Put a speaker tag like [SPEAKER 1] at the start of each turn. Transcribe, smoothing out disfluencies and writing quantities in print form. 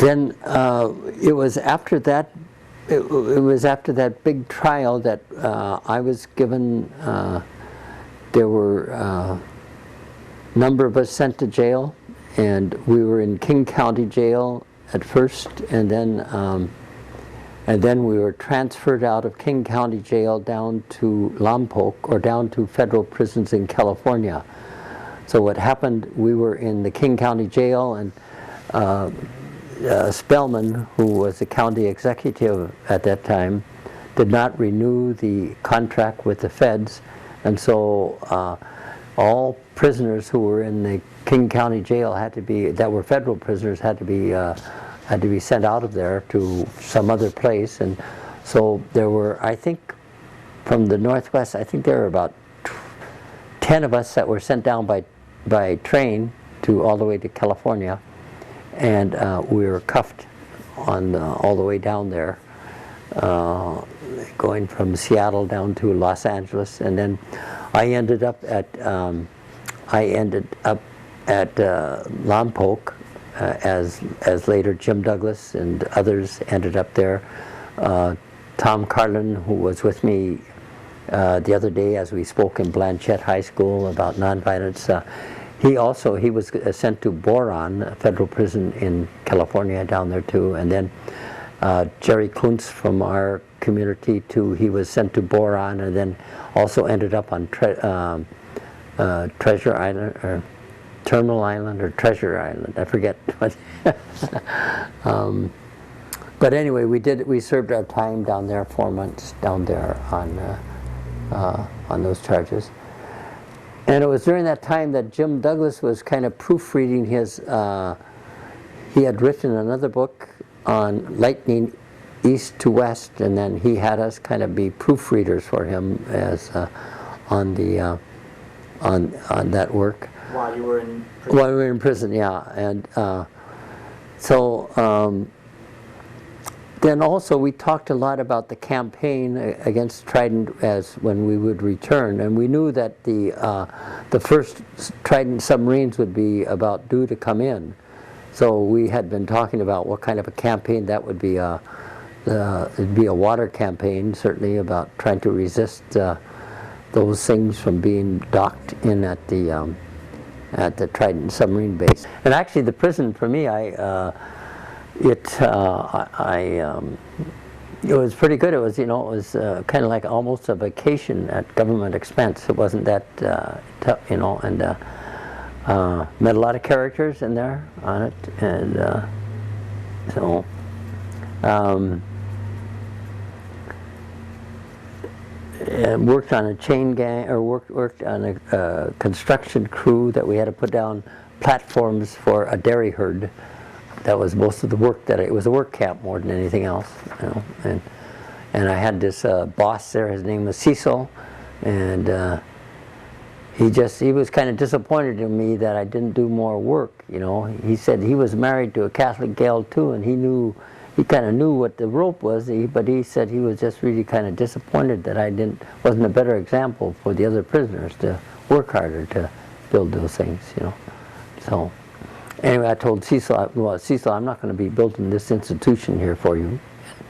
[SPEAKER 1] then it was after that. It was after that big trial that I was given. There were a number of us sent to jail, and we were in King County Jail at first, and then we were transferred out of King County Jail down to Lompoc, or down to federal prisons in California. So what happened, we were in the King County Jail, and Spellman, who was the county executive at that time, did not renew the contract with the feds, and so all prisoners who were in the King County Jail that were federal prisoners had to be sent out of there to some other place. And so there were, I think, from the Northwest, I think there were about 10 of us that were sent down by train all the way to California, and we were cuffed all the way down there, going from Seattle down to Los Angeles, and then I ended up at Lompoc, as later Jim Douglas and others ended up there. Tom Carlin, who was with me the other day as we spoke in Blanchette High School about nonviolence, he was sent to Boron, a federal prison in California down there too. And then Jerry Kuntz from our community too, he was sent to Boron, and then also ended up on Treasure Island, or Terminal Island, or Treasure Island, I forget. But anyway, we served our time down there, 4 months down there on those charges. And it was during that time that Jim Douglas was kind of proofreading his, he had written another book on lightning east to west, and then he had us kind of be proofreaders for him as on that work.
[SPEAKER 2] While you were in prison?
[SPEAKER 1] While we were in prison, yeah. And then also we talked a lot about the campaign against Trident as when we would return, and we knew that the first Trident submarines would be about due to come in. So we had been talking about what kind of a campaign that would be. It'd be a water campaign, certainly, about trying to resist those things from being docked in at the Trident submarine base. And actually, the prison for me, it was pretty good. It was, it was kind of like almost a vacation at government expense. It wasn't that tough, and met a lot of characters in there on it, and so. And worked on a chain gang, or worked on a construction crew that we had to put down platforms for a dairy herd. That was most of the work it was a work camp more than anything else, And I had this boss there. His name was Cecil, and he was kind of disappointed in me that I didn't do more work. He said he was married to a Catholic gal too, and he kind of knew what the rope was, but he said he was just really kind of disappointed that I wasn't a better example for the other prisoners to work harder to build those things, So anyway, I told Cecil, Cecil, I'm not going to be building this institution here for you.